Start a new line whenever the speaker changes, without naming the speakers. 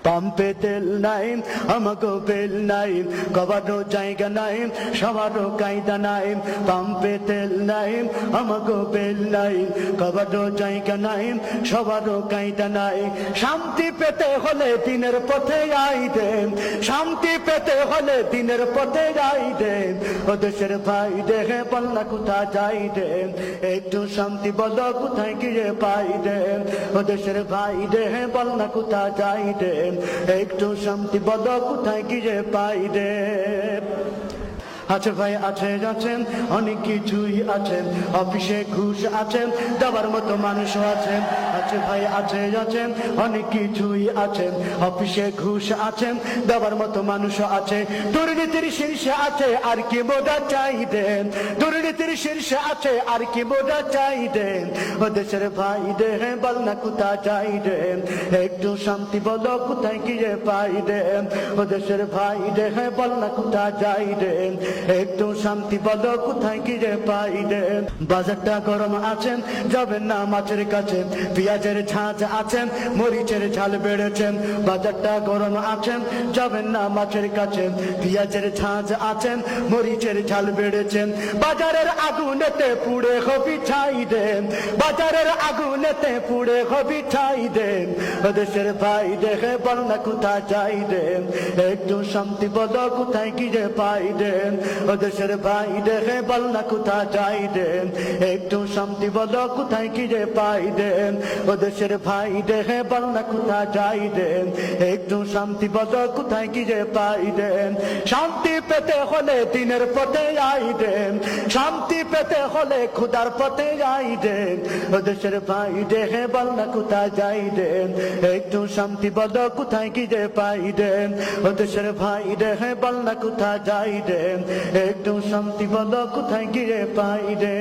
পাম্পে তেল নাই আমাকে বেল নাই কবারও জায়গা নাই সবারও কায়দা নাই পাম্পে তেল নাই আমাকে বেল নাই কবারও জায়গা নাই সবারও কায়দা নাই শান্তি পেতে হলে দিনের পথে আইতে শান্তি পেতে হলে দিনের পথে যাইতে ও দেশের ভাই দেখে বলনা কোথা যাইতে একটু শান্তি বলো কোথায় গিয়ে পাইতে ও দেশের ভাই দেখে বলনা কোথা যাইতে একটু শান্তি বলো কোথায় গিয়ে পাইতে আছে ভাই আছে আছেন অনেক কিছুই আছেন অফিসে ঘুষ আছেন দেওয়ার মতো মানুষও আছেন আছে ভাই আছে আছেন অনেক কিছুই আছেন অফিসে ঘুষ আছেন দেওয়ার মতো মানুষও আছে দুর্নীতির শীর্ষে আছে আর কি বোঝা চাইতেন দুর্নীতির শীর্ষে আছে আর কি বোঝা চাইতেন ও দেশের ভাই দেহে বল না কোথা চাইতেন একটু শান্তি বলো কোথায় গিয়ে পাইতেন ও দেশের ভাই দেহে বল না কোথা যাইতেন একটু শান্তি বলো কোথায় গিয়ে পাইলেন বাজারটা গরম আছেন যাবেন না মাছের কাছে পেঁয়াজের ঝাঁঝ আছেন মরিচের ঝাল বেড়েছেন বাজারটা গরম আছেন যাবেন না মাছের কাছে পেঁয়াজের ঝাঁঝ আছেন মরিচের ঝাল বেড়েছেন বাজারের আগুনেতে পুড়ে হবি ছাই দেন বাজারের আগুনেতে পুড়ে হবি ছাই দেন দেশের ভাই দেখে বল না কোথায় যাই দেন একটু শান্তি বলো কোথায় গিয়ে পাই দেন ও দেশের ভাই দেখে বল না কোথা যাই দেন একটু শান্তি বলো কোথায় গিয়ে পাই দেন ও দেশের ভাই দেখে বল না কোথা যাই দেন একটু শান্তি বলো কোথায় গিয়ে পাই দেন শান্তি পেতে হলে দিনের পথে যাই দেন শান্তি পেতে হলে খুদার পথে যাই দেন ও দেশের ভাই দেখে বল না কোথায় যাই দেন একটু শান্তি বলো কোথায় গিয়ে পাই দেন ও দেশের ভাই দেখে বল না কোথা যাই দেন একটু শান্তি বলো কোথায় গিয়ে পাই রে।